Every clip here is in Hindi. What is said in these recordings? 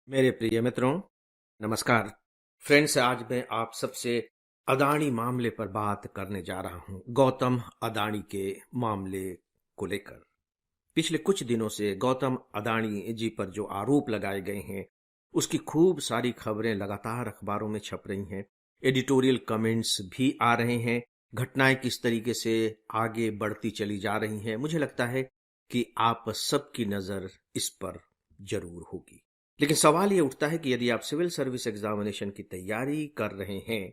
मेरे प्रिय मित्रों, नमस्कार। फ्रेंड्स, आज मैं आप सबसे अदानी मामले पर बात करने जा रहा हूं। गौतम अदानी के मामले को लेकर पिछले कुछ दिनों से गौतम अदानी जी पर जो आरोप लगाए गए हैं, उसकी खूब सारी खबरें लगातार अखबारों में छप रही हैं। एडिटोरियल कमेंट्स भी आ रहे हैं। घटनाएं किस तरीके से आगे बढ़ती चली जा रही हैं, मुझे लगता है कि आप सबकी नजर इस पर जरूर होगी। लेकिन सवाल ये उठता है कि यदि आप सिविल सर्विस एग्जामिनेशन की तैयारी कर रहे हैं,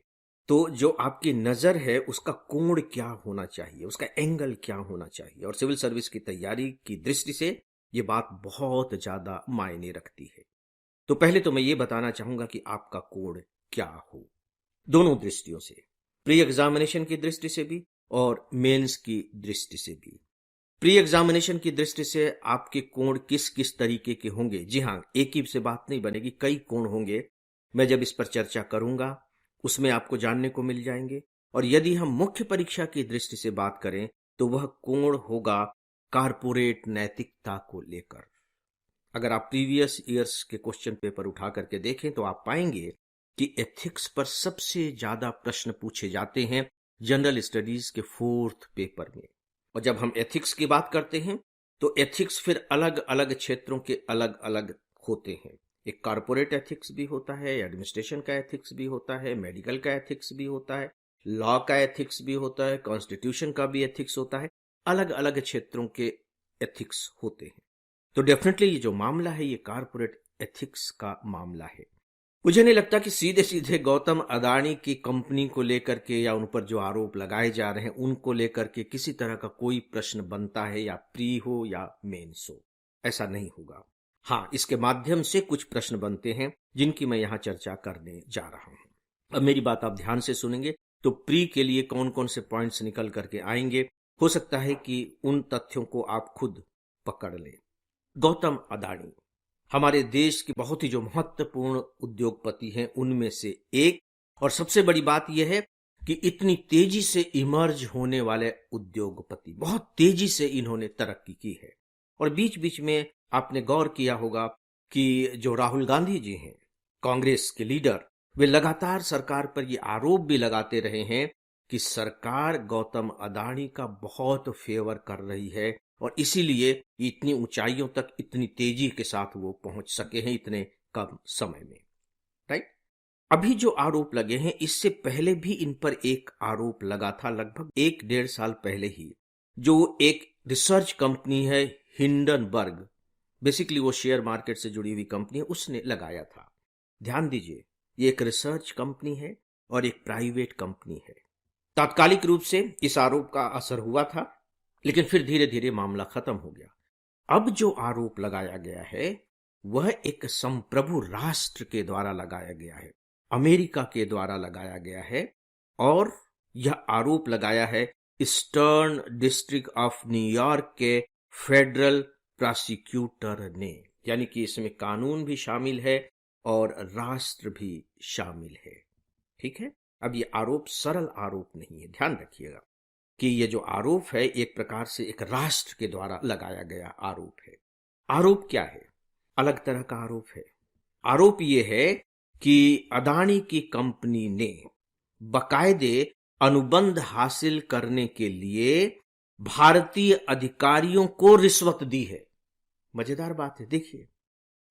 तो जो आपकी नजर है उसका कोण क्या होना चाहिए, उसका एंगल क्या होना चाहिए। और सिविल सर्विस की तैयारी की दृष्टि से ये बात बहुत ज्यादा मायने रखती है। तो पहले तो मैं ये बताना चाहूंगा कि आपका कोण क्या हो, दोनों दृष्टियों से, प्री एग्जामिनेशन की दृष्टि से भी और मेंस की दृष्टि से भी। प्री एग्जामिनेशन की दृष्टि से आपके कोण किस किस तरीके के होंगे, जी हाँ, एक ही से बात नहीं बनेगी, कई कोण होंगे। मैं जब इस पर चर्चा करूंगा उसमें आपको जानने को मिल जाएंगे। और यदि हम मुख्य परीक्षा की दृष्टि से बात करें तो वह कोण होगा कारपोरेट नैतिकता को लेकर। अगर आप प्रीवियस ईयर्स के क्वेश्चन पेपर उठा करके देखें तो आप पाएंगे कि एथिक्स पर सबसे ज्यादा प्रश्न पूछे जाते हैं जनरल स्टडीज के 4th पेपर में। और जब हम एथिक्स की बात करते हैं तो एथिक्स फिर अलग अलग क्षेत्रों के अलग अलग होते हैं। एक कारपोरेट एथिक्स भी होता है, एडमिनिस्ट्रेशन का एथिक्स भी होता है, मेडिकल का एथिक्स भी होता है, लॉ का एथिक्स भी होता है, कॉन्स्टिट्यूशन का भी एथिक्स होता है। अलग अलग क्षेत्रों के एथिक्स होते हैं। तो डेफिनेटली ये जो मामला है ये कारपोरेट एथिक्स का मामला है। मुझे नहीं लगता कि सीधे सीधे गौतम अदानी की कंपनी को लेकर के या उन पर जो आरोप लगाए जा रहे हैं उनको लेकर के किसी तरह का कोई प्रश्न बनता है, या प्री हो या मेंस हो। ऐसा नहीं होगा। हाँ, इसके माध्यम से कुछ प्रश्न बनते हैं जिनकी मैं यहां चर्चा करने जा रहा हूं। अब मेरी बात आप ध्यान से सुनेंगे तो प्री के लिए कौन कौन से पॉइंट्स निकल करके आएंगे, हो सकता है कि उन तथ्यों को आप खुद पकड़ लें। गौतम अदानी हमारे देश के बहुत ही जो महत्वपूर्ण उद्योगपति हैं उनमें से एक, और सबसे बड़ी बात यह है कि इतनी तेजी से इमर्ज होने वाले उद्योगपति, बहुत तेजी से इन्होंने तरक्की की है। और बीच बीच में आपने गौर किया होगा कि जो राहुल गांधी जी हैं, कांग्रेस के लीडर, वे लगातार सरकार पर ये आरोप भी लगाते रहे हैं कि सरकार गौतम अदानी का बहुत फेवर कर रही है और इसीलिए इतनी ऊंचाइयों तक इतनी तेजी के साथ वो पहुंच सके हैं इतने कम समय में। राइट। अभी जो आरोप लगे हैं, इससे पहले भी इन पर एक आरोप लगा था लगभग 1-1.5 साल पहले ही, जो एक रिसर्च कंपनी है हिंडनबर्ग, बेसिकली वो शेयर मार्केट से जुड़ी हुई कंपनी है, उसने लगाया था। ध्यान दीजिए, ये एक रिसर्च कंपनी है और एक प्राइवेट कंपनी है। तात्कालिक रूप से इस आरोप का असर हुआ था, लेकिन फिर धीरे धीरे मामला खत्म हो गया। अब जो आरोप लगाया गया है वह एक संप्रभु राष्ट्र के द्वारा लगाया गया है, अमेरिका के द्वारा लगाया गया है। और यह आरोप लगाया है ईस्टर्न डिस्ट्रिक्ट ऑफ न्यूयॉर्क के फेडरल प्रोसिक्यूटर ने, यानी कि इसमें कानून भी शामिल है और राष्ट्र भी शामिल है। ठीक है। अब ये आरोप सरल आरोप नहीं है, ध्यान रखिएगा कि ये जो आरोप है एक प्रकार से एक राष्ट्र के द्वारा लगाया गया आरोप है। आरोप क्या है? अलग तरह का आरोप है। आरोप ये है कि अदानी की कंपनी ने बाकायदे अनुबंध हासिल करने के लिए भारतीय अधिकारियों को रिश्वत दी है। मजेदार बात है, देखिए,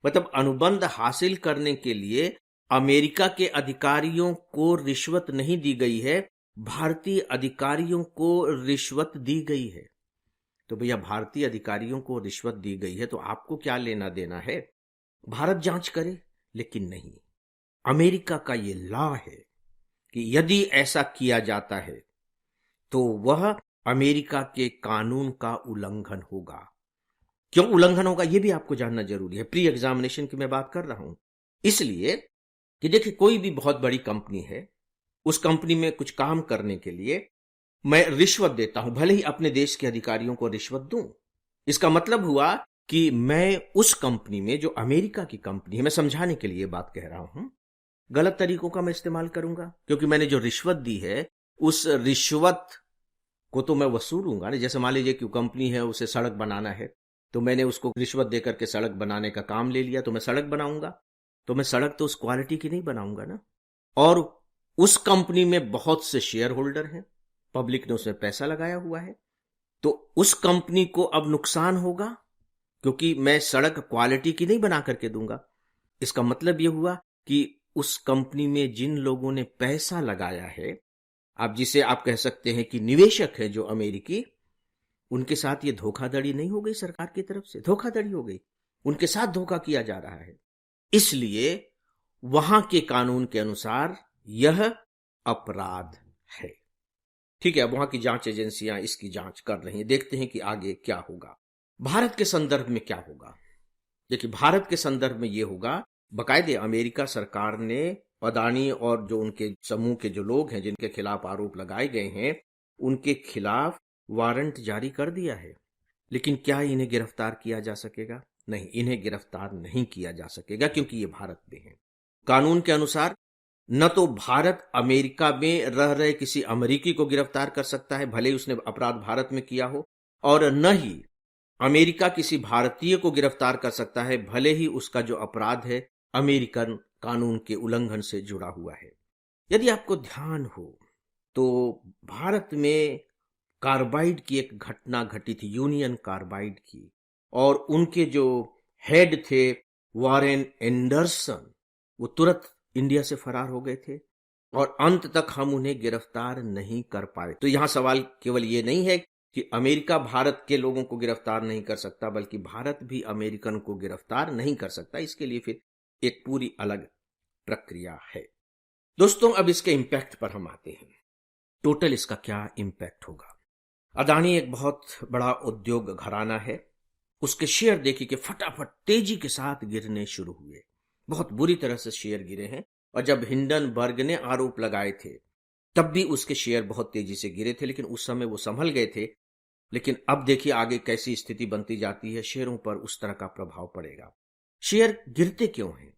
मतलब अनुबंध हासिल करने के लिए अमेरिका के अधिकारियों को रिश्वत नहीं दी गई है, भारतीय अधिकारियों को रिश्वत दी गई है। तो भैया, भारतीय अधिकारियों को रिश्वत दी गई है तो आपको क्या लेना देना है? भारत जांच करे, लेकिन नहीं। अमेरिका का ये लॉ है कि यदि ऐसा किया जाता है तो वह अमेरिका के कानून का उल्लंघन होगा। क्यों उल्लंघन होगा यह भी आपको जानना जरूरी है। प्री एग्जामिनेशन की मैं बात कर रहा हूं, इसलिए कि देखिए, कोई भी बहुत बड़ी कंपनी है, उस कंपनी में कुछ काम करने के लिए मैं रिश्वत देता हूं, भले ही अपने देश के अधिकारियों को रिश्वत दूं। इसका मतलब हुआ कि मैं उस कंपनी में, जो अमेरिका की कंपनी है, मैं समझाने के लिए बात कह रहा हूं, गलत तरीकों का मैं इस्तेमाल करूंगा, क्योंकि मैंने जो रिश्वत दी है उस रिश्वत को तो मैं वसूलूंगा ना। जैसे मान लीजिए कि कंपनी है, उसे सड़क बनाना है, तो मैंने उसको रिश्वत देकर के सड़क बनाने का काम ले लिया, तो मैं सड़क बनाऊंगा। तो मैं सड़क तो उस क्वालिटी की नहीं बनाऊंगा ना। और उस कंपनी में बहुत से शेयर होल्डर हैं, पब्लिक ने उसमें पैसा लगाया हुआ है, तो उस कंपनी को अब नुकसान होगा क्योंकि मैं सड़क क्वालिटी की नहीं बना करके दूंगा। इसका मतलब यह हुआ कि उस कंपनी में जिन लोगों ने पैसा लगाया है, आप जिसे आप कह सकते हैं कि निवेशक है जो अमेरिकी, उनके साथ ये धोखाधड़ी नहीं हो गई, सरकार की तरफ से धोखाधड़ी हो गई, उनके साथ धोखा किया जा रहा है। इसलिए वहां के कानून के अनुसार यह अपराध है। ठीक है, अब वहां की जांच एजेंसियां इसकी जांच कर रही हैं, देखते हैं कि आगे क्या होगा। भारत के संदर्भ में क्या होगा? देखिए, भारत के संदर्भ में यह होगा, बकायदे अमेरिका सरकार ने अदानी और जो उनके समूह के जो लोग हैं जिनके खिलाफ आरोप लगाए गए हैं, उनके खिलाफ वारंट जारी कर दिया है। लेकिन क्या इन्हें गिरफ्तार किया जा सकेगा? नहीं, इन्हें गिरफ्तार नहीं किया जा सकेगा क्योंकि ये भारत में है। कानून के अनुसार न तो भारत अमेरिका में रह रहे किसी अमेरिकी को गिरफ्तार कर सकता है, भले ही उसने अपराध भारत में किया हो, और न ही अमेरिका किसी भारतीय को गिरफ्तार कर सकता है, भले ही उसका जो अपराध है अमेरिकन कानून के उल्लंघन से जुड़ा हुआ है। यदि आपको ध्यान हो तो भारत में कार्बाइड की एक घटना घटी थी, यूनियन कार्बाइड की, और उनके जो हेड थे वॉरेन एंडरसन, वो तुरंत इंडिया से फरार हो गए थे और अंत तक हम उन्हें गिरफ्तार नहीं कर पाए। तो यहां सवाल केवल ये नहीं है कि अमेरिका भारत के लोगों को गिरफ्तार नहीं कर सकता, बल्कि भारत भी अमेरिकन को गिरफ्तार नहीं कर सकता। इसके लिए फिर एक पूरी अलग प्रक्रिया है। दोस्तों, अब इसके इंपैक्ट पर हम आते हैं। टोटल इसका क्या इंपैक्ट होगा? अदानी एक बहुत बड़ा उद्योग घराना है, उसके शेयर देखिए कि फटाफट तेजी के साथ गिरने शुरू हुए, बहुत बुरी तरह से शेयर गिरे हैं। और जब हिंडनबर्ग ने आरोप लगाए थे तब भी उसके शेयर बहुत तेजी से गिरे थे, लेकिन उस समय वो संभल गए थे। लेकिन अब देखिए आगे कैसी स्थिति बनती जाती है, शेयरों पर उस तरह का प्रभाव पड़ेगा। शेयर गिरते क्यों हैं?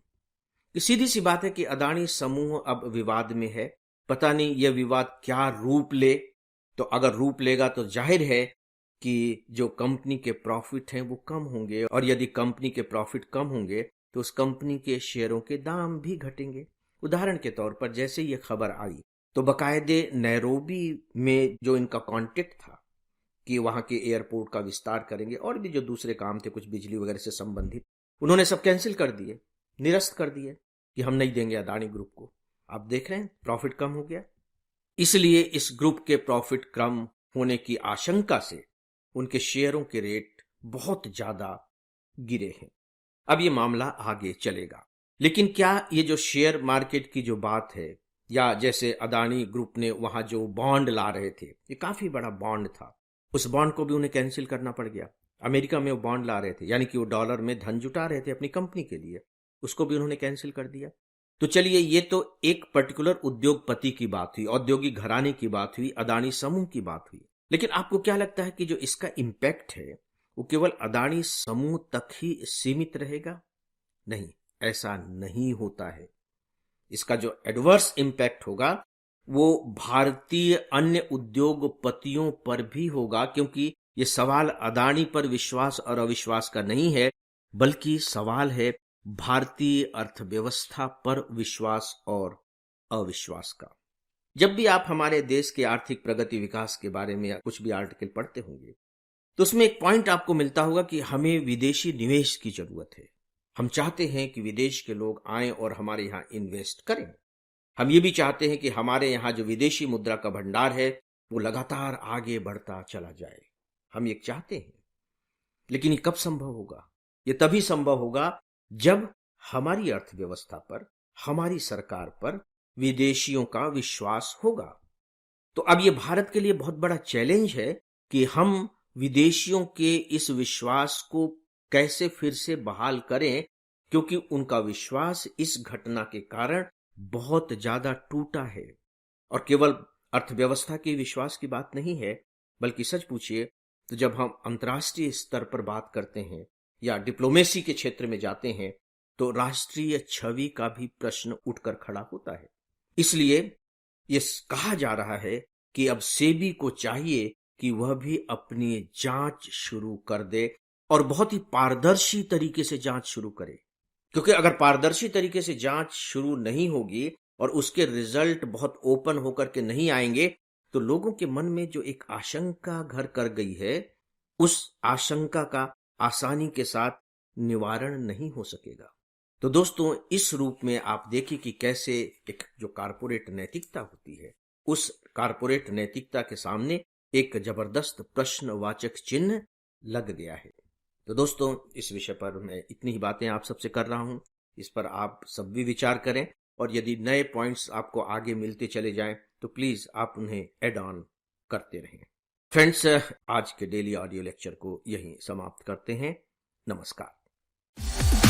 सीधी सी बात है कि अदानी समूह अब विवाद में है। पता नहीं यह विवाद क्या रूप ले। तो अगर रूप लेगा तो जाहिर है कि जो कंपनी के प्रॉफिट हैं वो कम होंगे, और यदि कंपनी के प्रॉफिट कम होंगे तो उस कंपनी के शेयरों के दाम भी घटेंगे। उदाहरण के तौर पर जैसे ये खबर आई तो बकायदे नैरोबी में जो इनका कॉन्टेक्ट था कि वहां के एयरपोर्ट का विस्तार करेंगे और भी जो दूसरे काम थे कुछ बिजली वगैरह से संबंधित, उन्होंने सब कैंसिल कर दिए, निरस्त कर दिए कि हम नहीं देंगे अदानी ग्रुप को। आप देख रहे हैं प्रॉफिट कम हो गया। इसलिए इस ग्रुप के प्रॉफिट कम होने की आशंका से उनके शेयरों के रेट बहुत ज्यादा गिरे हैं। अब ये मामला आगे चलेगा, लेकिन क्या ये जो शेयर मार्केट की जो बात है, या जैसे अदानी ग्रुप ने वहां जो बॉन्ड ला रहे थे, ये काफी बड़ा बॉन्ड था, उस बॉन्ड को भी उन्हें कैंसिल करना पड़ गया। अमेरिका में वो बॉन्ड ला रहे थे, यानी कि वो डॉलर में धन जुटा रहे थे अपनी कंपनी के लिए, उसको भी उन्होंने कैंसिल कर दिया। तो चलिए, ये तो एक पर्टिकुलर उद्योगपति की बात हुई, औद्योगिक घराने की बात हुई, अदानी समूह की बात हुई। लेकिन आपको क्या लगता है कि जो इसका इंपैक्ट है वो केवल अदानी समूह तक ही सीमित रहेगा? नहीं, ऐसा नहीं होता है। इसका जो एडवर्स इंपैक्ट होगा वो भारतीय अन्य उद्योगपतियों पर भी होगा, क्योंकि ये सवाल अदानी पर विश्वास और अविश्वास का नहीं है, बल्कि सवाल है भारतीय अर्थव्यवस्था पर विश्वास और अविश्वास का। जब भी आप हमारे देश के आर्थिक प्रगति विकास के बारे में कुछ भी आर्टिकल पढ़ते होंगे तो उसमें एक पॉइंट आपको मिलता होगा कि हमें विदेशी निवेश की जरूरत है। हम चाहते हैं कि विदेश के लोग आएं और हमारे यहाँ इन्वेस्ट करें। हम ये भी चाहते हैं कि हमारे यहाँ जो विदेशी मुद्रा का भंडार है वो लगातार आगे बढ़ता चला जाए। हम ये चाहते हैं, लेकिन ये कब संभव होगा? ये तभी संभव होगा जब हमारी अर्थव्यवस्था पर, हमारी सरकार पर विदेशियों का विश्वास होगा। तो अब ये भारत के लिए बहुत बड़ा चैलेंज है कि हम विदेशियों के इस विश्वास को कैसे फिर से बहाल करें, क्योंकि उनका विश्वास इस घटना के कारण बहुत ज्यादा टूटा है। और केवल अर्थव्यवस्था के विश्वास की बात नहीं है, बल्कि सच पूछिए तो जब हम अंतर्राष्ट्रीय स्तर पर बात करते हैं या डिप्लोमेसी के क्षेत्र में जाते हैं तो राष्ट्रीय छवि का भी प्रश्न उठकर खड़ा होता है। इसलिए ये कहा जा रहा है कि अब सेबी को चाहिए कि वह भी अपनी जांच शुरू कर दे और बहुत ही पारदर्शी तरीके से जांच शुरू करे, क्योंकि अगर पारदर्शी तरीके से जांच शुरू नहीं होगी और उसके रिजल्ट बहुत ओपन होकर के नहीं आएंगे, तो लोगों के मन में जो एक आशंका घर कर गई है, उस आशंका का आसानी के साथ निवारण नहीं हो सकेगा। तो दोस्तों, इस रूप में आप देखिए कि कैसे एक जो कारपोरेट नैतिकता होती है, उस कारपोरेट नैतिकता के सामने एक जबरदस्त प्रश्नवाचक चिन्ह लग गया है। तो दोस्तों, इस विषय पर मैं इतनी ही बातें आप सबसे कर रहा हूं। इस पर आप सब भी विचार करें, और यदि नए पॉइंट्स आपको आगे मिलते चले जाएं तो प्लीज आप उन्हें एड ऑन करते रहें। फ्रेंड्स, आज के डेली ऑडियो लेक्चर को यहीं समाप्त करते हैं। नमस्कार।